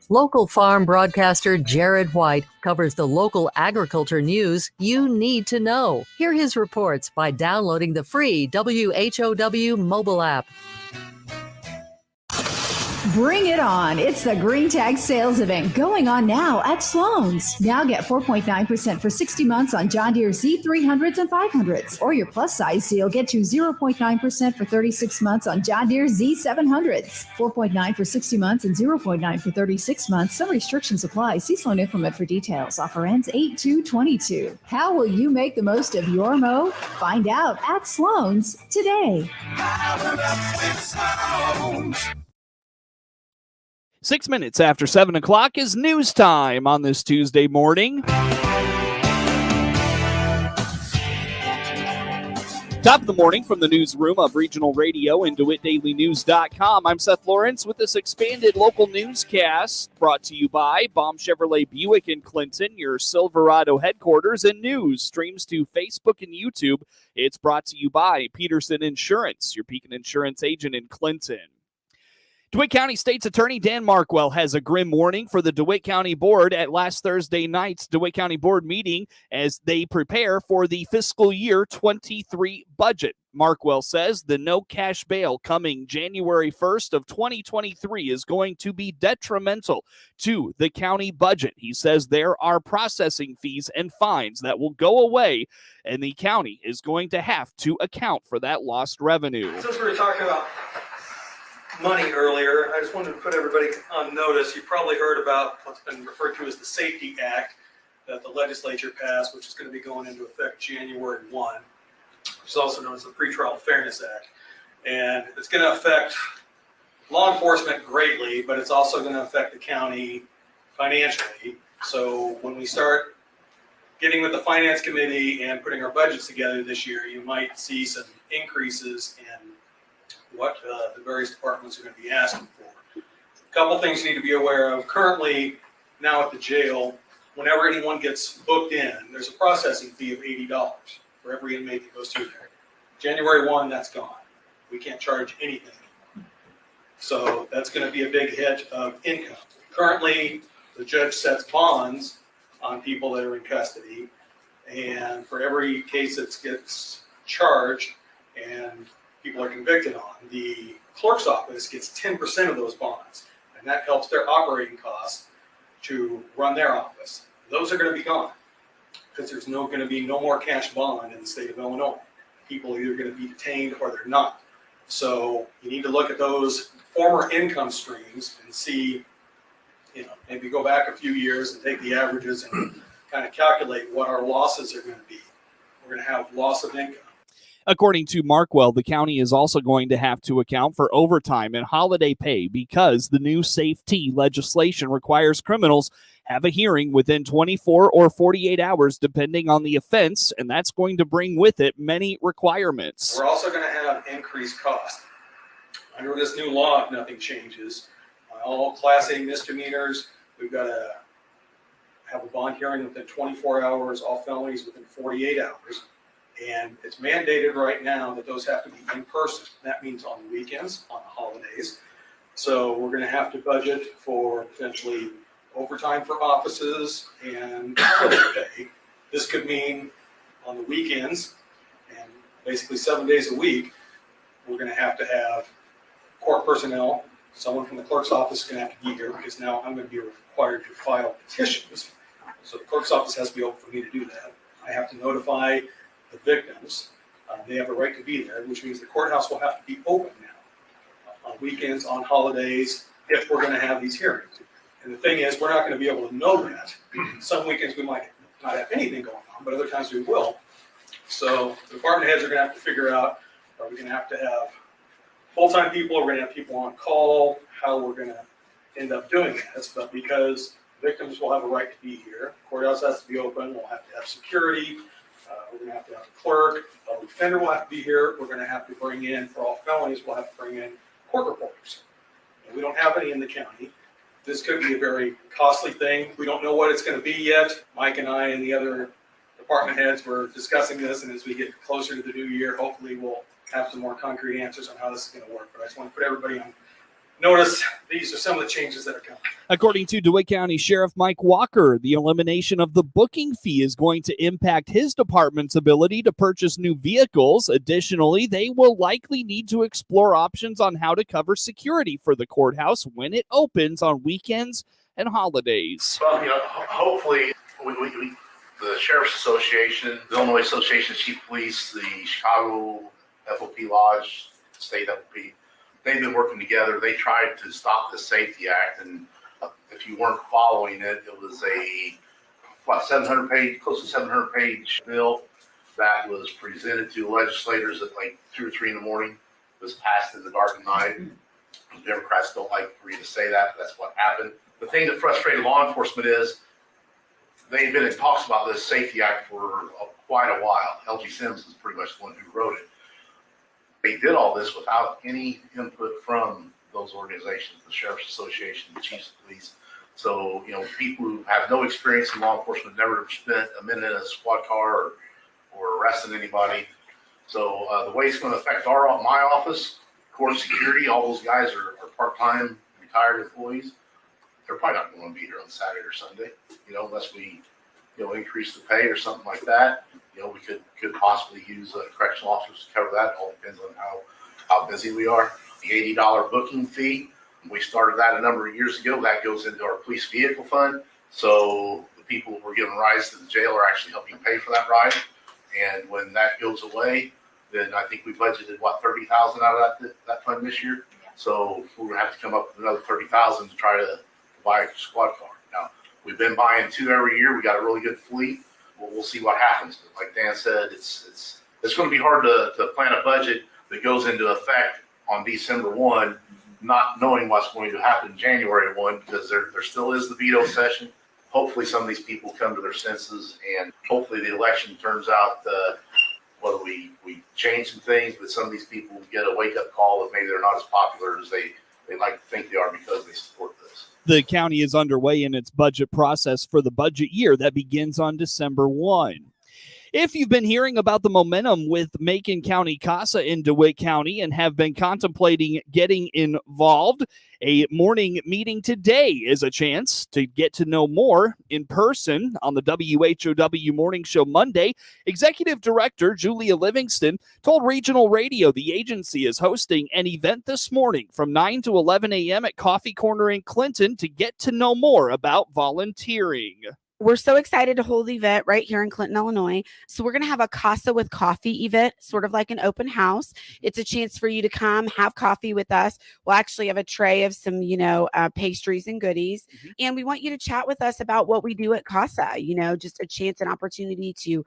Local farm broadcaster Jared White covers the local agriculture news you need to know. Hear his reports by downloading the free WHOW mobile app. Bring it on. It's the Green Tag Sales Event going on now at Sloan's. Now get 4.9% for 60 months on John Deere Z300s and 500s. Or your plus size deal gets you 0.9% for 36 months on John Deere Z700s. 4.9 for 60 months and 0.9 for 36 months. Some restrictions apply. See Sloan Implement for details. Offer ends 8/2/22. How will you make the most of your mow? Find out at Sloan's today. Power up with Sloan's. 6 minutes after 7 o'clock is news time on this Tuesday morning. Top of the morning from the newsroom of Regional Radio and DeWittDailyNews.com. I'm Seth Lawrence with this expanded local newscast brought to you by Baum Chevrolet Buick in Clinton, your Silverado headquarters, and news streams to Facebook and YouTube. It's brought to you by Peterson Insurance, your Pekin Insurance agent in Clinton. DeWitt County State's Attorney Dan Markwell has a grim warning for the DeWitt County Board at last Thursday night's DeWitt County Board meeting as they prepare for the fiscal year 23 budget. Markwell says the no cash bail coming January 1st of 2023 is going to be detrimental to the county budget. He says there are processing fees and fines that will go away, and the county is going to have to account for that lost revenue. Since we were talking about money earlier, I just wanted to put everybody on notice. You probably heard about what's been referred to as the Safety Act that the legislature passed, which is going to be going into effect January 1, which is also known as the Pretrial Fairness Act. And it's going to affect law enforcement greatly, but it's also going to affect the county financially. So when we start getting with the Finance Committee and putting our budgets together this year, you might see some increases in what the various departments are going to be asking for. A couple things you need to be aware of. Currently, now at the jail, whenever anyone gets booked in, there's a processing fee of $80 for every inmate that goes through there. January 1, that's gone. We can't charge anything. So that's going to be a big hit of income. Currently, the judge sets bonds on people that are in custody, and for every case that gets charged and people are convicted on, the clerk's office gets 10% of those bonds, and that helps their operating costs to run their office. Those are going to be gone because there's going to be no more cash bond in the state of Illinois. People are either going to be detained or they're not. So you need to look at those former income streams and see, maybe go back a few years and take the averages and kind of calculate what our losses are going to be. We're going to have loss of income. According to Markwell, the county is also going to have to account for overtime and holiday pay because the new safety legislation requires criminals have a hearing within 24 or 48 hours, depending on the offense, and that's going to bring with it many requirements. We're also going to have increased cost. Under this new law, if nothing changes, all Class A misdemeanors, we've got to have a bond hearing within 24 hours, all felonies within 48 hours. And it's mandated right now that those have to be in person. That means on the weekends, on the holidays. So we're going to have to budget for potentially overtime for offices and holiday pay. This could mean on the weekends and basically 7 days a week, we're going to have court personnel. Someone from the clerk's office is going to have to be here because now I'm going to be required to file petitions. So the clerk's office has to be open for me to do that. I have to notify the victims. They have a right to be there, which means the courthouse will have to be open now on weekends, on holidays, if we're going to have these hearings. And the thing is, we're not going to be able to know that. Some weekends we might not have anything going on, but other times we will. So the department heads are going to have to figure out, are we going to have full-time people, are we going to have people on call, how we're going to end up doing this. But because victims will have a right to be here, courthouse has to be open, we'll have to have security, we're going to have a clerk, a defender will have to be here, we're going to have to bring in, for all felonies, we'll have to bring in court reporters. And we don't have any in the county. This could be a very costly thing. We don't know what it's going to be yet. Mike and I and the other department heads were discussing this, and as we get closer to the new year, hopefully we'll have some more concrete answers on how this is going to work. But I just want to put everybody on notice these are some of the changes that are coming. According to DeWitt County Sheriff Mike Walker, the elimination of the booking fee is going to impact his department's ability to purchase new vehicles. Additionally, they will likely need to explore options on how to cover security for the courthouse when it opens on weekends and holidays. Well, hopefully the Sheriff's Association, the Illinois Association of Chief Police, the Chicago FOP Lodge, State FOP, they've been working together. They tried to stop the Safety Act, and if you weren't following it, it was a 700-page, close to 700-page bill that was presented to legislators at like 2 or 3 in the morning. It was passed in the dark of night. The Democrats don't like for you to say that, but that's what happened. The thing that frustrated law enforcement is they've been in talks about this Safety Act for quite a while. LG Sims is pretty much the one who wrote it. They did all this without any input from those organizations, the Sheriff's Association, the Chiefs of Police. So, people who have no experience in law enforcement, never spent a minute in a squad car or arrested anybody. So the way it's going to affect my office, court security, all those guys are part-time retired employees. They're probably not going to be here on Saturday or Sunday, unless we, increase the pay or something like that. We could possibly use correctional officers to cover that. It all depends on how busy we are. The $80 booking fee, we started that a number of years ago. That goes into our police vehicle fund. So the people who are giving rides to the jail are actually helping pay for that ride. And when that goes away, then I think we budgeted $30,000 out of that fund this year. Yeah. So we're gonna have to come up with another $30,000 to try to buy a squad car. Now we've been buying 2 every year. We got a really good fleet. We'll see what happens. But like Dan said, it's going to be hard to plan a budget that goes into effect on December 1, not knowing what's going to happen January 1, because there still is the veto session. Hopefully some of these people come to their senses, and hopefully the election turns out whether we change some things, but some of these people get a wake-up call that maybe they're not as popular as they like to think they are because they support this. The county is underway in its budget process for the budget year that begins on December 1. If you've been hearing about the momentum with Macon County CASA in DeWitt County and have been contemplating getting involved, a morning meeting today is a chance to get to know more in person on the WHOW Morning Show Monday. Executive Director Julia Livingston told Regional Radio the agency is hosting an event this morning from 9 to 11 a.m. at Coffee Corner in Clinton to get to know more about volunteering. We're so excited to hold the event right here in Clinton, Illinois. So we're going to have a CASA with coffee event, sort of like an open house. It's a chance for you to come have coffee with us. We'll actually have a tray of some, pastries and goodies. Mm-hmm. And we want you to chat with us about what we do at CASA, just a chance and opportunity to,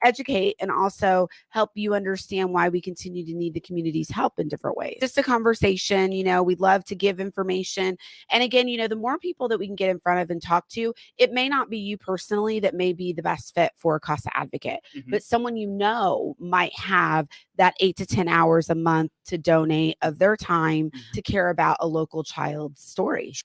educate and also help you understand why we continue to need the community's help in different ways. Just a conversation, we'd love to give information. And again, the more people that we can get in front of and talk to, it may not be you personally that may be the best fit for a CASA advocate, but someone might have that 8 to 10 hours a month to donate of their time to care about a local child's story.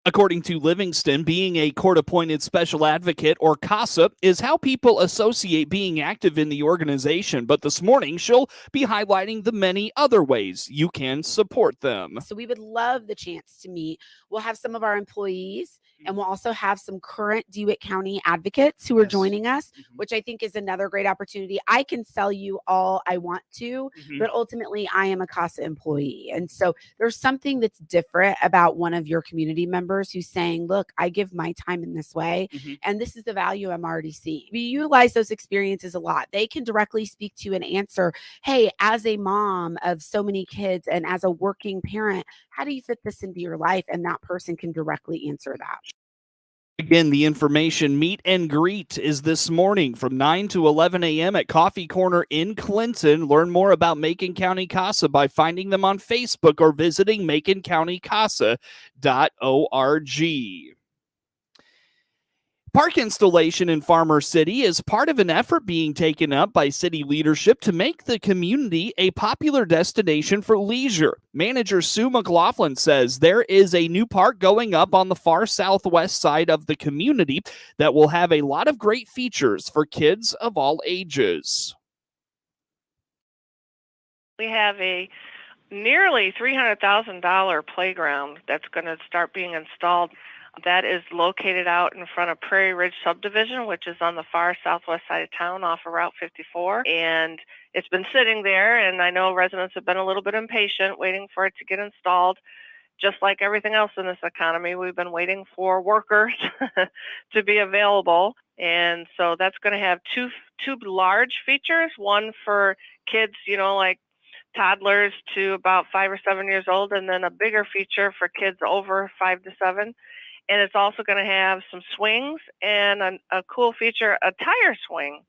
According to Livingston, being a court-appointed special advocate, or CASA, is how people associate being active in the organization. But this morning, she'll be highlighting the many other ways you can support them. So we would love the chance to meet. We'll have some of our employees, and we'll also have some current DeWitt County advocates who are joining us, which I think is another great opportunity. I can sell you all I want to, but ultimately I am a CASA employee. And so there's something that's different about one of your community members who's saying, look, I give my time in this way, and this is the value I'm already seeing. We utilize those experiences a lot. They can directly speak to and answer, hey, as a mom of so many kids and as a working parent, how do you fit this into your life? And that person can directly answer that. Again, the information meet and greet is this morning from 9 to 11 a.m. at Coffee Corner in Clinton. Learn more about Macon County CASA by finding them on Facebook or visiting maconcountycasa.org. Park installation in Farmer City is part of an effort being taken up by city leadership to make the community a popular destination for leisure. Manager Sue McLaughlin says there is a new park going up on the far southwest side of the community that will have a lot of great features for kids of all ages. We have a nearly $300,000 playground that's going to start being installed. That is located out in front of Prairie Ridge Subdivision, which is on the far southwest side of town off of Route 54. And it's been sitting there, and I know residents have been a little bit impatient waiting for it to get installed. Just like everything else in this economy, we've been waiting for workers to be available. And so that's going to have two large features, one for kids, like toddlers to about 5 or 7 years old, and then a bigger feature for kids over 5 to 7. And it's also going to have some swings and a cool feature, a tire swing.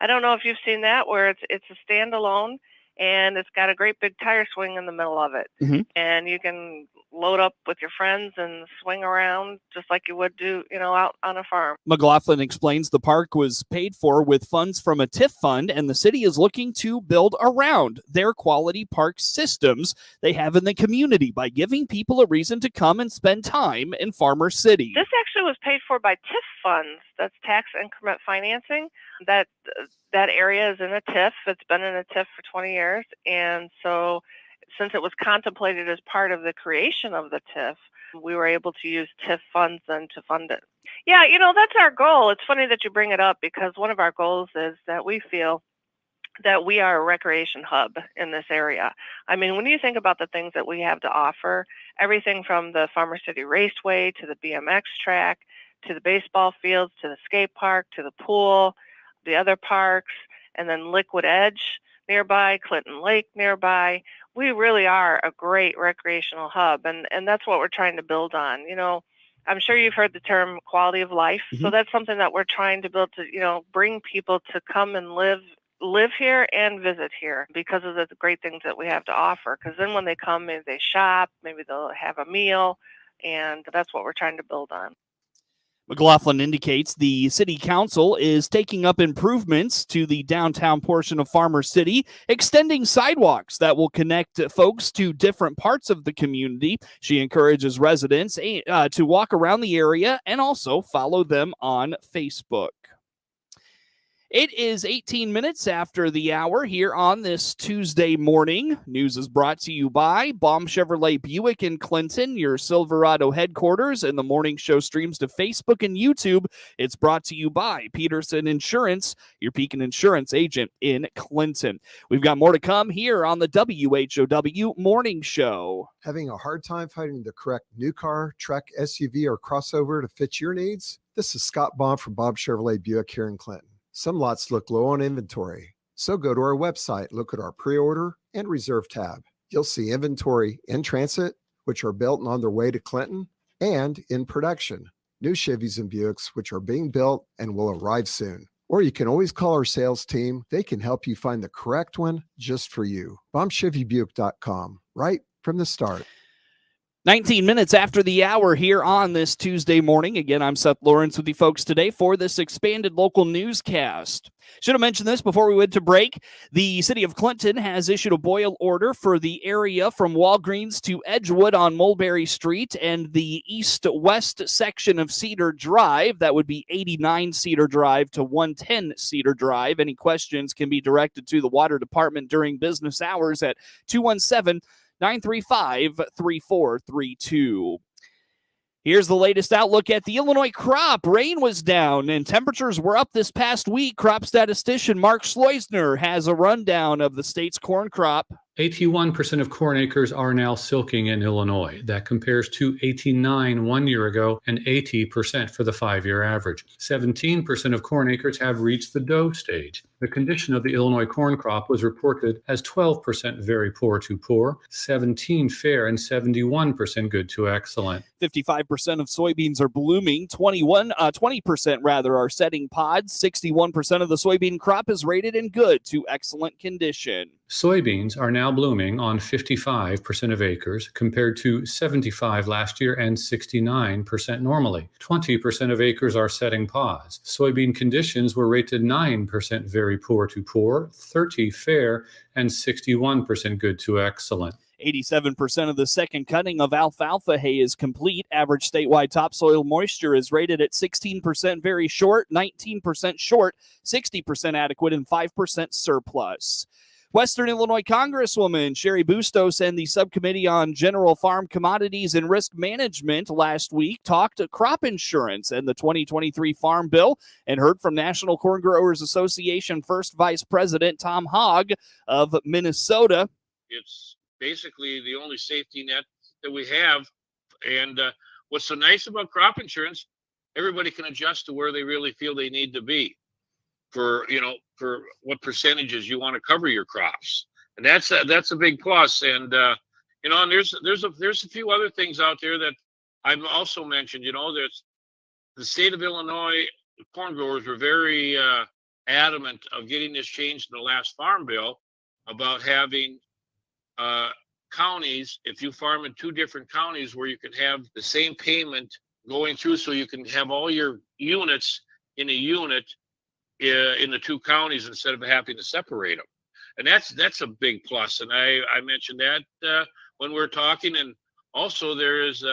I don't know if you've seen that, where it's a standalone and it's got a great big tire swing in the middle of it. Mm-hmm. And you can load up with your friends and swing around just like you would do, out on a farm. McLaughlin explains the park was paid for with funds from a TIF fund, and the city is looking to build around their quality park systems they have in the community by giving people a reason to come and spend time in Farmer City. This actually was paid for by TIF funds. That's tax increment financing. That area is in a TIF. It's been in a TIF for 20 years. And so since it was contemplated as part of the creation of the TIF, we were able to use TIF funds then to fund it. Yeah, that's our goal. It's funny that you bring it up, because one of our goals is that we feel that we are a recreation hub in this area. I mean, when you think about the things that we have to offer, everything from the Farmer City Raceway to the BMX track, to the baseball fields, to the skate park, to the pool, the other parks, and then Liquid Edge nearby, Clinton Lake nearby. We really are a great recreational hub, and that's what we're trying to build on. I'm sure you've heard the term quality of life. Mm-hmm. So that's something that we're trying to build to, bring people to come and live here and visit here because of the great things that we have to offer. Because then when they come, maybe they shop, maybe they'll have a meal, and that's what we're trying to build on. McLaughlin indicates the city council is taking up improvements to the downtown portion of Farmer City, extending sidewalks that will connect folks to different parts of the community. She encourages residents to walk around the area and also follow them on Facebook. It is 18 minutes after the hour here on this Tuesday morning. News is brought to you by Baum Chevrolet Buick in Clinton, your Silverado headquarters, and the morning show streams to Facebook and YouTube. It's brought to you by Peterson Insurance, your Pekin Insurance agent in Clinton. We've got more to come here on the WHOW morning show. Having a hard time finding the correct new car, truck, SUV, or crossover to fit your needs? This is Scott Baum from Baum Chevrolet Buick here in Clinton. Some lots look low on inventory, so go to our website, look at our pre-order and reserve tab. You'll see inventory in transit, which are built and on their way to Clinton, and in production, new Chevys and Buicks, which are being built and will arrive soon. Or you can always call our sales team. They can help you find the correct one just for you. BaumChevyBuick.com, right from the start. 19 minutes after the hour here on this Tuesday morning. Again, I'm Seth Lawrence with you folks today for this expanded local newscast. Should have mentioned this before we went to break. The city of Clinton has issued a boil order for the area from Walgreens to Edgewood on Mulberry Street and the east-west section of Cedar Drive. That would be 89 Cedar Drive to 110 Cedar Drive. Any questions can be directed to the water department during business hours at 217-935-3432. Here's the latest outlook at the Illinois crop. Rain was down and temperatures were up this past week. Crop statistician Mark Schleusner has a rundown of the state's corn crop. 81% of corn acres are now silking in Illinois. That compares to 89% 1 year ago and 80% for the 5-year average. 17% of corn acres have reached the dough stage. The condition of the Illinois corn crop was reported as 12% very poor to poor, 17% fair, and 71% good to excellent. 55% of soybeans are blooming. 20% are setting pods. 61% of the soybean crop is rated in good to excellent condition. Soybeans are now blooming on 55% of acres compared to 75% last year and 69% normally. 20% of acres are setting pods. Soybean conditions were rated 9% very poor to poor, 30% fair, and 61% good to excellent. 87% of the second cutting of alfalfa hay is complete. Average statewide topsoil moisture is rated at 16% very short, 19% short, 60% adequate, and 5% surplus. Western Illinois Congresswoman Sherry Bustos and the Subcommittee on General Farm Commodities and Risk Management last week talked crop insurance and the 2023 Farm Bill and heard from National Corn Growers Association First Vice President Tom Hogg of Minnesota. It's basically the only safety net that we have. And what's so nice about crop insurance, everybody can adjust to where they really feel they need to be for what percentages you want to cover your crops. And that's a big plus. And, and there's a few other things out there that I've also mentioned. There's the state of Illinois corn growers were very adamant of getting this changed in the last farm bill about having counties, if you farm in two different counties, where you can have the same payment going through, so you can have all your units in a unit in the two counties instead of having to separate them. And that's a big plus. And I mentioned that when we're talking. And also there is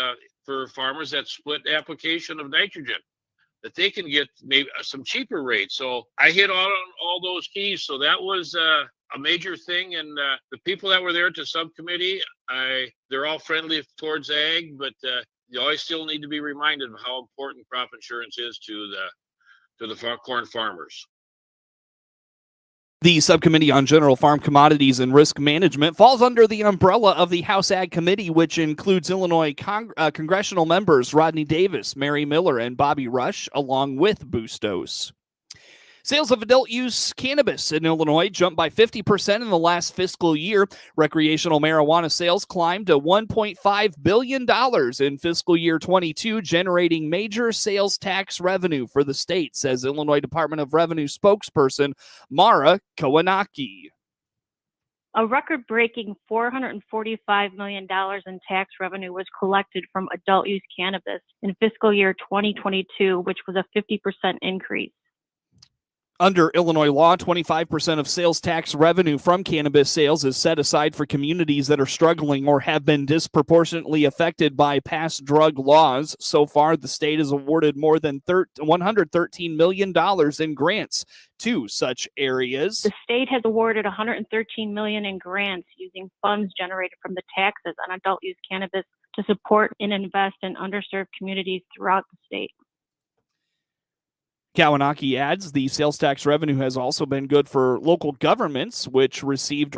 for farmers that split application of nitrogen, that they can get maybe some cheaper rates. So I hit all those keys. So that was a major thing. And the people that were there to subcommittee, they're all friendly towards ag, but you always still need to be reminded of how important crop insurance is to the corn farmers. The Subcommittee on General Farm Commodities and Risk Management falls under the umbrella of the House Ag Committee, which includes Illinois congressional members Rodney Davis, Mary Miller, and Bobby Rush, along with Bustos. Sales of adult-use cannabis in Illinois jumped by 50% in the last fiscal year. Recreational marijuana sales climbed to $1.5 billion in fiscal year 22, generating major sales tax revenue for the state, says Illinois Department of Revenue spokesperson Mara Kowanaki. A record-breaking $445 million in tax revenue was collected from adult-use cannabis in fiscal year 2022, which was a 50% increase. Under Illinois law, 25% of sales tax revenue from cannabis sales is set aside for communities that are struggling or have been disproportionately affected by past drug laws. So far, the state has awarded more than $113 million in grants to such areas. The state has awarded $113 million in grants using funds generated from the taxes on adult use cannabis to support and invest in underserved communities throughout the state. Kowanaki adds the sales tax revenue has also been good for local governments, which received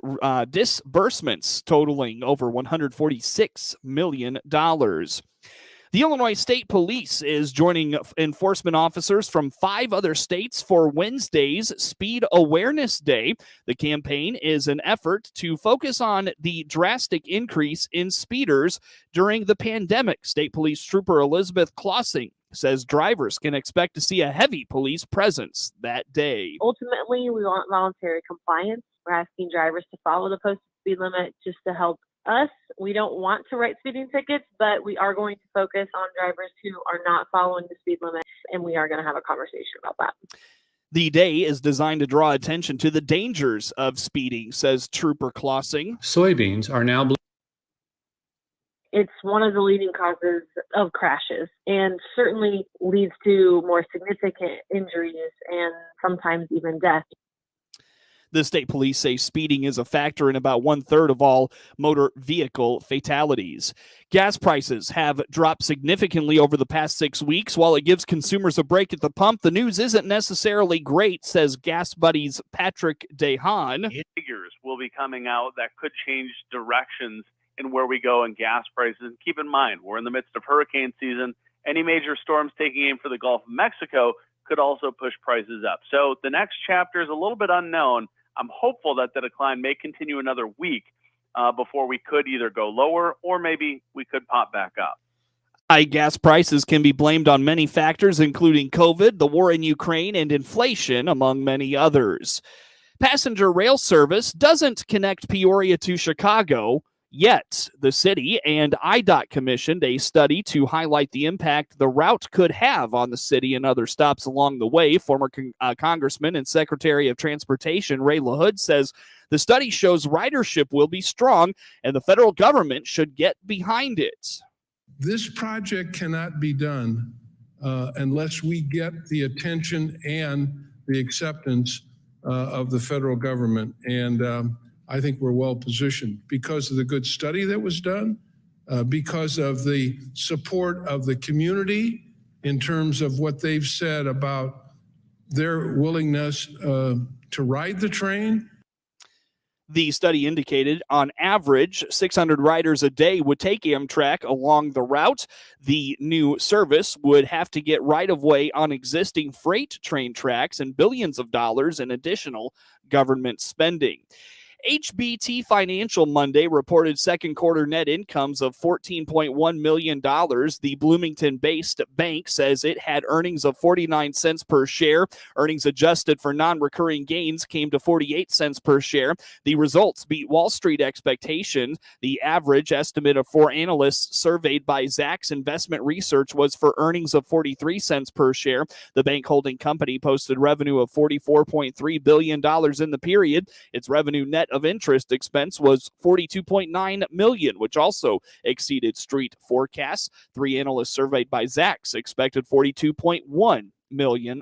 disbursements totaling over $146 million. The Illinois State Police is joining enforcement officers from 5 other states for Wednesday's Speed Awareness Day. The campaign is an effort to focus on the drastic increase in speeders during the pandemic. State Police Trooper Elizabeth Klossing says drivers can expect to see a heavy police presence that day. Ultimately, we want voluntary compliance. We're asking drivers to follow the posted speed limit just to help us. We don't want to write speeding tickets, but we are going to focus on drivers who are not following the speed limit, and we are going to have a conversation about that. The day is designed to draw attention to the dangers of speeding, says Trooper Klossing. Soybeans are now It's one of the leading causes of crashes and certainly leads to more significant injuries and sometimes even death. The state police say speeding is a factor in about 1/3 of all motor vehicle fatalities. Gas prices have dropped significantly over the past 6 weeks. While it gives consumers a break at the pump, the news isn't necessarily great, says Gas Buddies Patrick Dehan. Figures will be coming out that could change directions in where we go in gas prices. And keep in mind, we're in the midst of hurricane season. Any major storms taking aim for the Gulf of Mexico could also push prices up. So the next chapter is a little bit unknown. I'm hopeful that the decline may continue another week before we could either go lower or maybe we could pop back up. High gas prices can be blamed on many factors, including COVID, the war in Ukraine, and inflation, among many others. Passenger rail service doesn't connect Peoria to Chicago yet. The city and IDOT commissioned a study to highlight the impact the route could have on the city and other stops along the way. Former Congressman and Secretary of Transportation Ray LaHood says the study shows ridership will be strong and the federal government should get behind it. This project cannot be done unless we get the attention and the acceptance of the federal government. And I think we're well positioned because of the good study that was done, because of the support of the community in terms of what they've said about their willingness to ride the train. The study indicated on average 600 riders a day would take Amtrak along the route. The new service would have to get right-of-way on existing freight train tracks and billions of dollars in additional government spending. HBT Financial Monday reported second quarter net incomes of $14.1 million. The Bloomington-based bank says it had earnings of 49 cents per share. Earnings adjusted for non-recurring gains came to 48 cents per share. The results beat Wall Street expectations. The average estimate of 4 analysts surveyed by Zacks Investment Research was for earnings of 43 cents per share. The bank holding company posted revenue of $44.3 billion in the period. Its revenue net of interest expense was $42.9 million, which also exceeded street forecasts. 3 analysts surveyed by Zacks expected $42.1 million.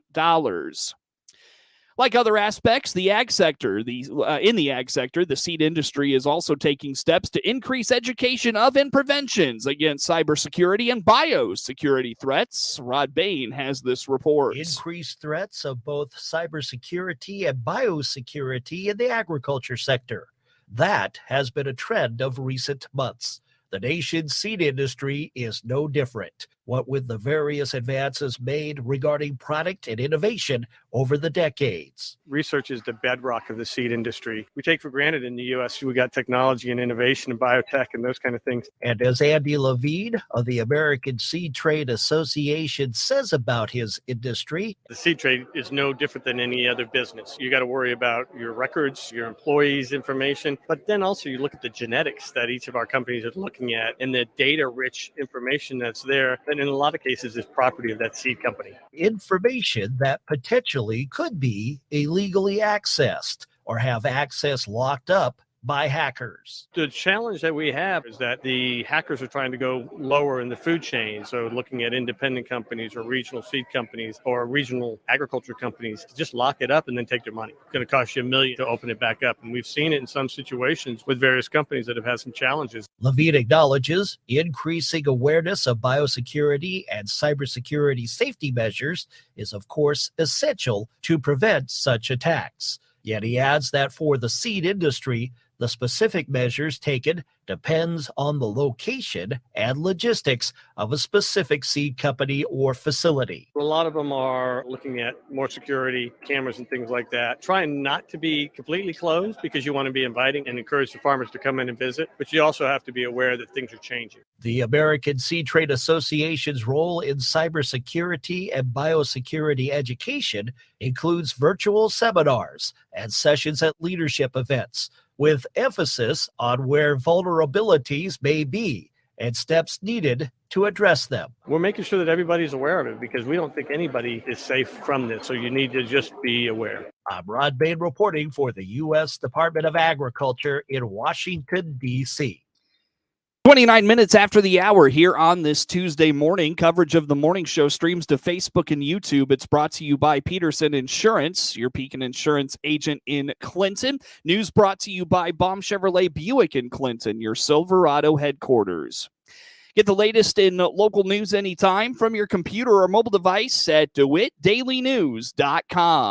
Like other aspects, the ag sector, in the ag sector, the seed industry is also taking steps to increase education of and preventions against cybersecurity and biosecurity threats. Rod Bain has this report. Increased threats of both cybersecurity and biosecurity in the agriculture sector. That has been a trend of recent months. The nation's seed industry is no different. What with the various advances made regarding product and innovation over the decades. Research is the bedrock of the seed industry. We take for granted in the U.S. we got technology and innovation and biotech and those kind of things. And as Andy Levine of the American Seed Trade Association says about his industry, the seed trade is no different than any other business. You got to worry about your records, your employees' information, but then also you look at the genetics that each of our companies are looking at and the data-rich information that's there. And in a lot of cases is property of that seed company. Information that potentially could be illegally accessed or have access locked up by hackers. The challenge that we have is that the hackers are trying to go lower in the food chain. So looking at independent companies or regional seed companies or regional agriculture companies to just lock it up and then take their money. It's going to cost you $1 million to open it back up. And we've seen it in some situations with various companies that have had some challenges. Levine acknowledges increasing awareness of biosecurity and cybersecurity safety measures is, of course, essential to prevent such attacks. Yet he adds that for the seed industry, the specific measures taken depends on the location and logistics of a specific seed company or facility. A lot of them are looking at more security, cameras and things like that, trying not to be completely closed because you want to be inviting and encourage the farmers to come in and visit, but you also have to be aware that things are changing. The American Seed Trade Association's role in cybersecurity and biosecurity education includes virtual seminars and sessions at leadership events, with emphasis on where vulnerabilities may be and steps needed to address them. We're making sure that everybody's aware of it because we don't think anybody is safe from this, so you need to just be aware. I'm Rod Bain reporting for the U.S. Department of Agriculture in Washington, D.C. 29 minutes after the hour here on this Tuesday morning. Coverage of the morning show streams to Facebook and YouTube. It's brought to you by Peterson Insurance, your Pekin Insurance agent in Clinton. News brought to you by Baum Chevrolet Buick in Clinton, your Silverado headquarters. Get the latest in local news anytime from your computer or mobile device at DeWittDailyNews.com.